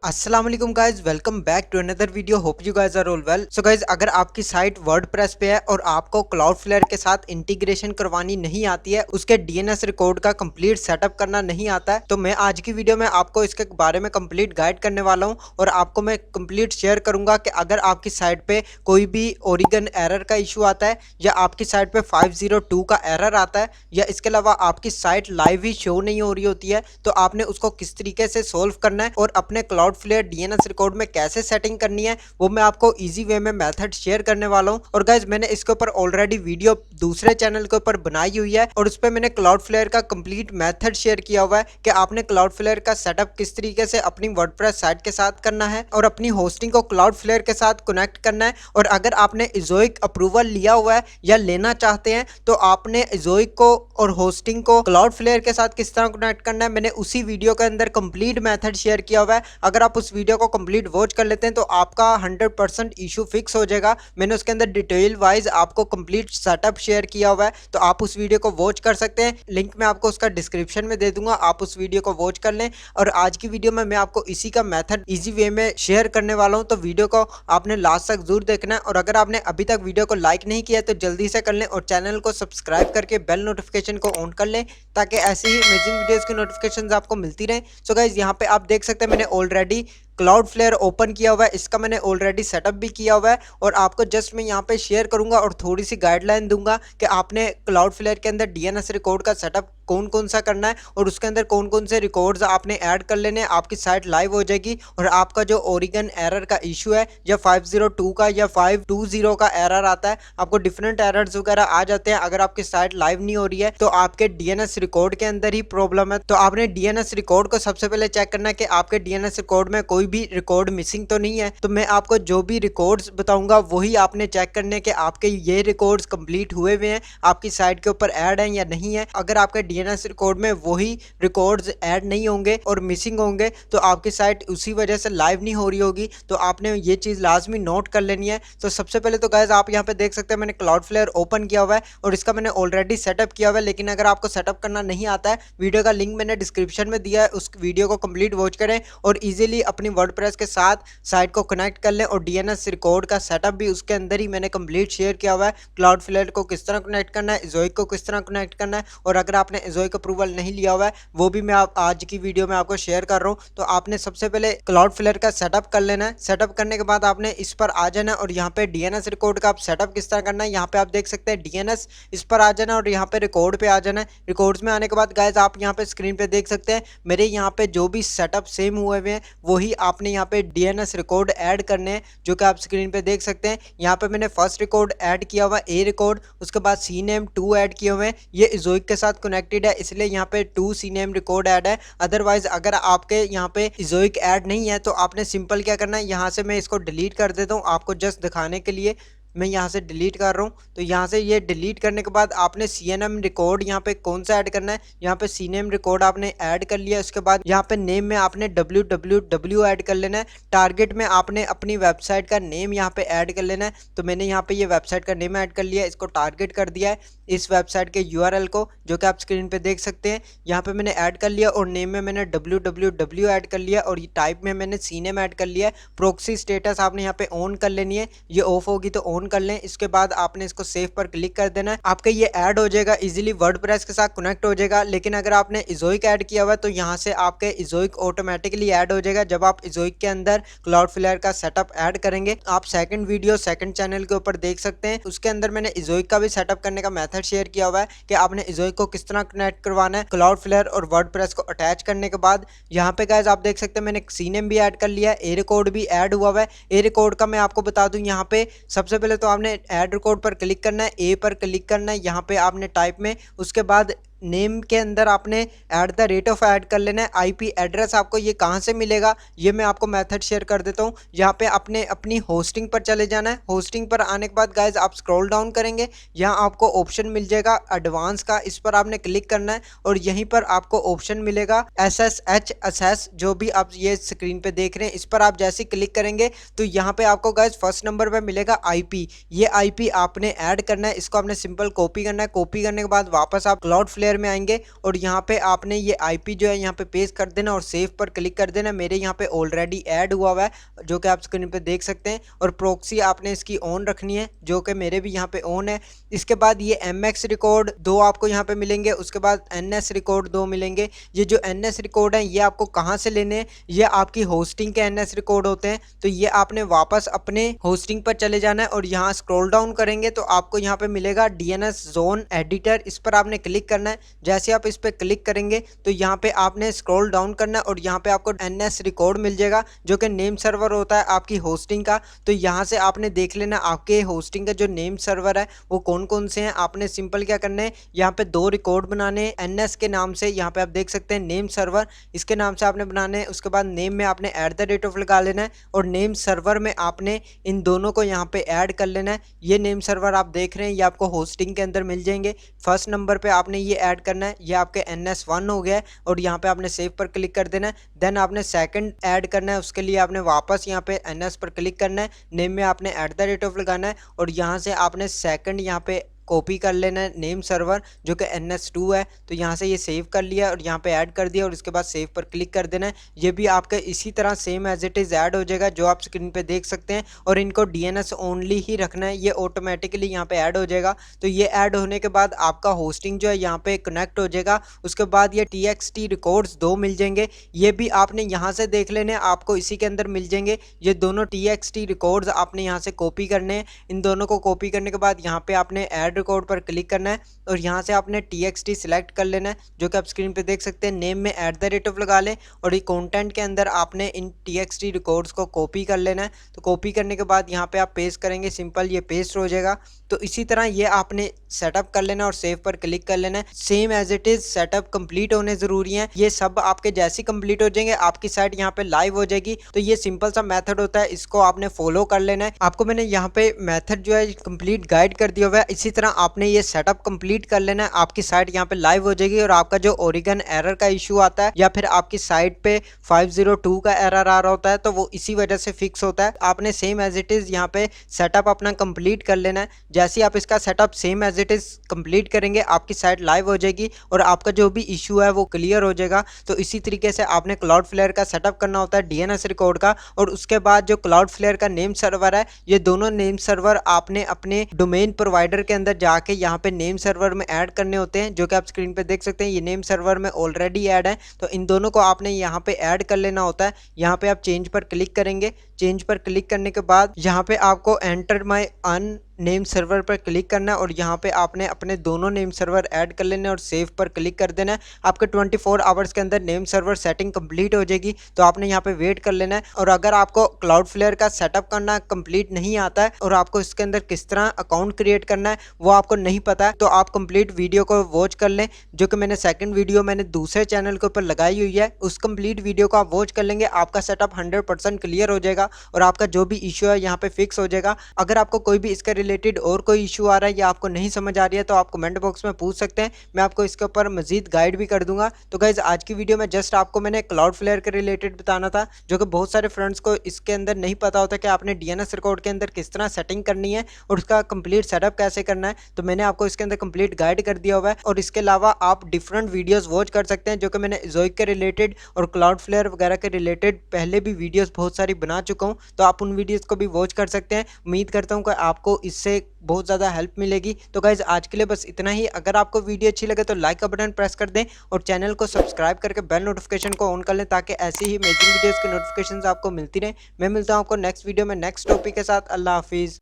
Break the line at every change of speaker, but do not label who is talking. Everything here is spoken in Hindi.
अस्सलाम वालेकुम guys, welcome back to another video. Hope you guys are all well. So guys, अगर आपकी साइट वर्डप्रेस पे है और आपको क्लाउडफ्लेयर के साथ इंटीग्रेशन करवानी नहीं आती है, उसके डीएनएस रिकॉर्ड का कंप्लीट सेटअप करना नहीं आता है, तो मैं आज की वीडियो में आपको इसके बारे में कंप्लीट गाइड करने वाला हूं और आपको मैं कंप्लीट शेयर करूंगा कि अगर आपकी साइट पे कोई भी ओरिगन एरर का इशू आता है या आपकी साइट पे 502 का एरर आता है या इसके अलावा आपकी साइट लाइव ही शो नहीं हो रही होती है, तो आपने उसको किस तरीके से सोल्व करना है और अपने क्लाउडफ्लेयर डीएनएस रिकॉर्ड में कैसे सेटिंग करनी है, वो मैं आपको इजी वे में मेथड शेयर करने वाला हूं। और गाइज, मैंने इसके ऊपर ऑलरेडी वीडियो दूसरे चैनल के ऊपर बनाई हुई है और उस पर मैंने क्लाउडफ्लेयर का कंप्लीट मेथड शेयर किया हुआ है कि आपने क्लाउडफ्लेयर का सेटअप किस तरीके से अपनी वर्डप्रेस साइट के साथ करना है और अपनी होस्टिंग को क्लाउडफ्लेयर के साथ कनेक्ट करना है। और अगर आपने इजोइक अप्रूवल लिया हुआ है या लेना चाहते हैं तो आपने इजोइक को और होस्टिंग को क्लाउडफ्लेयर के साथ किस तरह कनेक्ट करना है, मैंने उसी वीडियो के अंदर कंप्लीट मेथड शेयर किया हुआ है। अगर आप उस वीडियो को कंप्लीट वॉच कर लेते हैं तो आपका 100% इशू फिक्स हो जाएगा। मैंने उसके अंदर डिटेल वाइज आपको कंप्लीट सेटअप शेयर किया हुआ है, तो आप उस वीडियो को वॉच कर सकते हैं। लिंक मैं आपको उसका डिस्क्रिप्शन में दे दूंगा, आप उस वीडियो को वॉच कर लें। और आज की वीडियो में मैं आपको इसी का मेथड इजी वे में शेयर करने वाला हूं, तो वीडियो को आपने लास्ट तक जरूर देखना है। और अगर आपने अभी तक वीडियो को लाइक नहीं किया तो जल्दी से कर लें और चैनल को सब्सक्राइब करके बेल नोटिफिकेशन को ऑन कर लें ताकि ऐसी ही अमेजिंग वीडियोस की नोटिफिकेशंस आपको मिलती रहें। सो गाइज, यहाँ पे आप देख सकते हैं मैंने ऑलरेडी क्लाउडफ्लेयर ओपन किया हुआ है, इसका मैंने ऑलरेडी सेटअप भी किया हुआ है और आपको जस्ट मैं यहाँ पे शेयर करूंगा और थोड़ी सी गाइडलाइन दूंगा कि आपने क्लाउडफ्लेयर के अंदर डीएनएस रिकॉर्ड का सेटअप कौन कौन सा करना है और उसके अंदर कौन कौन से रिकॉर्ड्स आपने ऐड कर लेने हैं। आपकी साइट लाइव हो जाएगी और आपका जो ओरिगन एरर का इशू है या 502 का या 520 का एरर आता है, आपको डिफरेंट एरर्स वगैरह आ जाते हैं। अगर आपकी साइट लाइव नहीं हो रही है तो आपके डीएनएस रिकॉर्ड के अंदर ही प्रॉब्लम है। तो आपने डीएनएस रिकॉर्ड को सबसे पहले चेक करना है कि आपके डीएनएस रिकॉर्ड में कोई भी रिकॉर्ड मिसिंग तो नहीं है। तो मैं आपको जो भी रिकॉर्ड्स बताऊंगा वही आपने चेक करने के आपके ये रिकॉर्ड्स कंप्लीट हुए हुए हैं, आपकी साइट के ऊपर ऐड हैं या नहीं है। अगर आपके डीएनएस रिकॉर्ड में वही रिकॉर्ड्स ऐड नहीं होंगे और मिसिंग होंगे तो आपकी साइट उसी वजह से लाइव नहीं हो रही होगी। तो आपने ये चीज़ लाजमी नोट कर लेनी है। तो सबसे पहले तो गाइस, आप यहाँ पे देख सकते हैं मैंने क्लाउडफ्लेयर ओपन किया हुआ है और इसका मैंने ऑलरेडी सेटअप किया हुआ है। लेकिन अगर आपको सेटअप करना नहीं आता है, वीडियो का लिंक मैंने डिस्क्रिप्शन में दिया है, उस वीडियो को कंप्लीट वॉच करें और इजीली अपनी वर्डप्रेस के साथ साइट को कनेक्ट कर लें। और डीएनएस रिकॉर्ड का सेटअप भी उसके अंदर ही मैंने कंप्लीट शेयर किया हुआ है। क्लाउडफ्लेयर को किस तरह कनेक्ट करना है, इजोइक को किस तरह कनेक्ट करना है, और अगर आपने इजोइक अप्रूवल नहीं लिया हुआ है वो भी मैं आज की वीडियो में आपको शेयर कर रहा हूँ। तो आपने सबसे पहले क्लाउडफ्लेयर का सेटअप कर लेना है। सेटअप करने के बाद आपने इस पर आ जाना है और यहाँ पे डीएनएस रिकॉर्ड का आप सेटअप किस तरह करना है, यहाँ पे आप देख सकते हैं डीएनएस, इस पर आ जाना और यहाँ पे रिकॉर्ड पे आ जाना है। रिकॉर्ड्स में आने के बाद गाइज, आप यहाँ पे स्क्रीन पे देख सकते हैं मेरे यहाँ पे जो भी सेटअप सेम हुए हुए हैं वही आपने यहाँ पे डीएनएस रिकॉर्ड ऐड करने हैं, जो कि आप स्क्रीन पे देख सकते हैं। यहाँ पे मैंने फर्स्ट रिकॉर्ड ऐड किया हुआ ए रिकॉर्ड, उसके बाद सी नेम 2 ऐड किए हुए हैं। ये इजोइक के साथ कनेक्टेड है इसलिए यहाँ पे 2 सी नेम रिकॉर्ड ऐड है। अदरवाइज अगर आपके यहाँ पे इजोइक ऐड नहीं है तो आपने सिंपल क्या करना है, यहाँ से मैं इसको डिलीट कर देता हूँ आपको जस्ट दिखाने के लिए। मैं यहाँ से डिलीट कर रहा हूँ, तो यहाँ से ये डिलीट करने के बाद आपने CNM रिकॉर्ड यहाँ पे कौन सा ऐड करना है, यहाँ पे CNM रिकॉर्ड आपने ऐड कर लिया। उसके बाद यहाँ पे नेम में आपने www ऐड कर लेना है। टारगेट में आपने अपनी वेबसाइट का नेम यहाँ पे ऐड कर लेना है। तो मैंने यहाँ पे ये वेबसाइट का नेम ऐड कर लिया है, इसको टारगेट कर दिया है इस वेबसाइट के URL को, जो कि आप स्क्रीन पे देख सकते हैं। यहाँ पे मैंने ऐड कर लिया और नेम में मैंने www ऐड कर लिया और टाइप में मैंने CNAME ऐड कर लिया है। प्रोक्सी स्टेटस आपने यहाँ पे ऑन कर लेनी है, ये ऑफ होगी तो ऑन कर लें। इसके बाद आपने इसको सेव पर क्लिक कर देना है, आपका ये ऐड हो जाएगा, इजीली वर्डप्रेस के साथ कनेक्ट हो जाएगा। लेकिन अगर आपने इजोइक ऐड किया हुआ है तो यहाँ से आपके इजोइक ऑटोमेटिकली ऐड हो जाएगा जब आप इजोइक के अंदर क्लाउडफ्लेयर का सेटअप ऐड करेंगे। आप सेकंड वीडियो सेकंड चैनल के ऊपर देख सकते हैं, उसके अंदर मैंने इजोइक का भी सेटअप करने का मेथड शेयर किया हुआ है कि आपने इजोइक को किस तरह कनेक्ट करवाना है क्लाउडफ्लेयर और वर्डप्रेस को अटैच करने के बाद। यहाँ पे गाइस आप देख सकते हैं मैंने CNAME भी ऐड कर लिया है, ए रिकॉर्ड भी ऐड हुआ हुआ है। ए रिकॉर्ड का मैं आपको बता दूं, यहाँ पे सबसे पहले तो आपने ऐड रिकॉर्ड पर क्लिक करना है, ए पर क्लिक करना है, यहाँ पे आपने टाइप में, उसके बाद नेम के अंदर आपने @ ऑफ ऐड कर लेना है। IP एड्रेस आपको ये कहाँ से मिलेगा ये मैं आपको मेथड शेयर कर देता हूँ। यहाँ पे आपने अपनी होस्टिंग पर चले जाना है। होस्टिंग पर आने के बाद गाइज आप स्क्रॉल डाउन करेंगे, यहाँ आपको ऑप्शन मिल जाएगा एडवांस का, इस पर आपने क्लिक करना है और यहीं पर आपको ऑप्शन मिलेगा SSH असेस, जो भी आप ये स्क्रीन पे देख रहे हैं, इस पर आप जैसे क्लिक करेंगे तो यहाँ पे आपको गाइज फर्स्ट नंबर पे मिलेगा IP। ये IP आपने ऐड करना है, इसको आपने सिंपल कॉपी करना है। कॉपी करने के बाद वापस आप क्लाउडफ्लेयर प्लेयर में आएंगे और यहाँ पे आपने ये आईपी जो है यहाँ पे पेस्ट कर देना और सेव पर क्लिक कर देना। मेरे यहाँ पे ऑलरेडी ऐड हुआ है जो कि आप स्क्रीन पे देख सकते हैं, और प्रॉक्सी आपने इसकी ऑन रखनी है जो कि मेरे भी यहाँ पे ऑन है। इसके बाद ये MX रिकॉर्ड 2 आपको यहाँ पे मिलेंगे, उसके बाद NS रिकॉर्ड 2 मिलेंगे। ये जो NS रिकॉर्ड है ये आपको कहाँ से लेने हैं, ये आपकी होस्टिंग के NS रिकॉर्ड होते हैं। तो ये आपने वापस अपने होस्टिंग पर चले जाना है और यहाँ स्क्रॉल डाउन करेंगे तो आपको यहाँ पे मिलेगा DNS जोन एडिटर, इस पर आपने क्लिक करना है। जैसे आप इस पर क्लिक करेंगे तो यहाँ पे आपने स्क्रॉल डाउन करना है और यहाँ पे आपको NS रिकॉर्ड मिल जाएगा जो कि नेम सर्वर होता है आपकी होस्टिंग का। तो यहाँ से आपने देख लेना आपके होस्टिंग का जो नेम सर्वर है वो कौन कौन से हैं। आपने सिंपल क्या करना है, यहाँ पे 2 रिकॉर्ड बनाने हैं NS के नाम से, यहाँ पे आप देख सकते हैं नेम सर्वर, इसके नाम से आपने बनाने हैं। उसके बाद नेम में आपने @ लगा लेना है और नेम सर्वर में आपने इन दोनों को यहाँ पे ऐड कर लेना है। ये नेम सर्वर आप देख रहे हैं ये आपको होस्टिंग के अंदर मिल जाएंगे। फर्स्ट नंबर पे आपने ये ऐड करना है, ये आपके NS1 हो गया है और यहाँ पे आपने सेव पर क्लिक कर देना है। देन आपने सेकंड ऐड करना है, उसके लिए आपने वापस यहाँ पे NS पर क्लिक करना है, नेम में आपने @ लगाना है और यहाँ से आपने सेकंड यहाँ पे कॉपी कर लेना है नेम सर्वर जो कि NS2 है। तो यहाँ से ये सेव कर लिया और यहाँ पे ऐड कर दिया और इसके बाद सेव पर क्लिक कर देना है। ये भी आपका इसी तरह same as it is add हो जाएगा जो आप स्क्रीन पे देख सकते हैं, और इनको DNS ओनली ही रखना है, ये ऑटोमेटिकली यहाँ पे ऐड हो जाएगा। तो ये ऐड होने के बाद आपका होस्टिंग जो है यहाँ पे कनेक्ट हो जाएगा। उसके बाद ये TXT रिकॉर्ड्स 2 मिल जाएंगे, ये भी आपने यहाँ से देख लेने, आपको इसी के अंदर मिल जाएंगे। ये दोनों TXT रिकॉर्ड्स आपने यहाँ से कॉपी करने हैं। इन दोनों को कॉपी करने के बाद यहाँ पे आपने ऐड रिकॉर्ड पर क्लिक करना है और यहाँ से आपने TXT सिलेक्ट कर लेना है जो कि आप स्क्रीन पे देख सकते हैं। नेम में @ लगा लें और ये कंटेंट के अंदर आपने इन TXT रिकॉर्ड्स को कॉपी कर लेना है। तो कॉपी करने के बाद यहाँ पे आप पेस्ट करेंगे, सिंपल ये पेस्ट हो जाएगा। तो इसी तरह ये आपने सेटअप कर लेना और सेव पर क्लिक कर लेना है। Same as it is setup complete होने जरूरी है। ये सब आपके जैसे कंप्लीट हो जाएंगे आपकी साइट यहाँ पे लाइव हो जाएगी। तो ये सिंपल सा मेथड होता है, इसको आपने फॉलो कर लेना है। आपको मैंने यहाँ पे मेथड जो है कंप्लीट गाइड कर दिया हुआ है। इसी तरह आपने ये सेटअप कंप्लीट कर लेना है, आपकी साइट यहाँ पे लाइव हो जाएगी। और आपका जो ओरिगन एरर का इशू आता है या फिर आपकी साइट पे 502 का एरर आ रहा होता है तो वो इसी वजह से फिक्स होता है। आपने सेम एज इट इज यहाँ पे सेटअप अपना कंप्लीट कर लेना है। जैसे ही आप इसका setup same as it is complete करेंगे आपकी साइट लाइव हो जाएगी और आपका जो भी इशू है वो क्लियर हो जाएगा। तो इसी तरीके से आपने क्लाउडफ्लेयर का सेटअप करना होता है DNS रिकॉर्ड का, और उसके बाद जो क्लाउडफ्लेयर का नेम सर्वर है ये दोनों नेम सर्वर आपने अपने डोमेन प्रोवाइडर के अंदर जाके यहाँ पे नेम सर्वर में ऐड करने होते हैं जो कि आप स्क्रीन पे देख सकते हैं। ये नेम सर्वर में ऑलरेडी ऐड है, तो इन दोनों को आपने यहाँ पे ऐड कर लेना होता है। यहाँ पे आप चेंज पर क्लिक करेंगे, चेंज पर क्लिक करने के बाद यहाँ पे आपको enter my own name server पर क्लिक करना है और यहाँ पे आपने अपने दोनों नेम सर्वर ऐड कर लेने और सेव पर क्लिक कर देना है। आपके 24 आवर्स के अंदर नेम सर्वर सेटिंग कंप्लीट हो जाएगी, तो आपने यहाँ पे वेट कर लेना है। और अगर आपको क्लाउडफ्लेयर का सेटअप करना कंप्लीट नहीं आता है और आपको इसके अंदर किस तरह अकाउंट क्रिएट करना है वो आपको नहीं पता है, तो आप कंप्लीट वीडियो को वॉच कर लें, जो कि मैंने सेकंड वीडियो मैंने दूसरे चैनल के ऊपर लगाई हुई है। उस कंप्लीट वीडियो को आप वॉच कर लेंगे, आपका सेटअप 100% क्लियर हो जाएगा और आपका जो भी इशू है यहाँ पे फिक्स हो जाएगा। अगर आपको कोई भी इसके रिलेटेड और कोई इशू आ रहा है या आपको नहीं समझ आ रही है तो आप कमेंट बॉक्स में पूछ सकते हैं, मैं आपको इसके ऊपर मजीद गाइड भी कर दूंगा। तो गाइज आज की वीडियो में जस्ट आपको मैंने क्लाउडफ्लेयर के रिलेटेड बताना था, जो कि बहुत सारे फ्रेंड्स को इसके अंदर नहीं पता होता कि आपने DNS रिकॉर्ड के अंदर किस तरह सेटिंग करनी है और उसका कंप्लीट सेटअप कैसे करना है। तो मैंने आपको इसके अंदर कंप्लीट गाइड कर दिया हुआ है। और इसके अलावा आप डिफरेंट वीडियोस वॉच कर सकते हैं, जो कि मैंने ज़ोइक के रिलेटेड और क्लाउडफ्लेयर वगैरह के रिलेटेड पहले भी वीडियोस बहुत सारी बना चुका हूँ, तो आप उन वीडियोस को भी वॉच कर सकते हैं। उम्मीद करता हूँ कि आपको इससे बहुत ज़्यादा हेल्प मिलेगी। तो गाइज आज के लिए बस इतना ही। अगर आपको वीडियो अच्छी लगे तो लाइक का बटन प्रेस कर दें और चैनल को सब्सक्राइब करके बेल नोटिफिकेशन को ऑन कर लें, ताकि ऐसी ही अमेजिंग वीडियोस की नोटिफिकेशंस आपको मिलती रहे। मैं मिलता हूँ आपको नेक्स्ट वीडियो में नेक्स्ट टॉपिक के साथ। अल्लाह हाफिज़।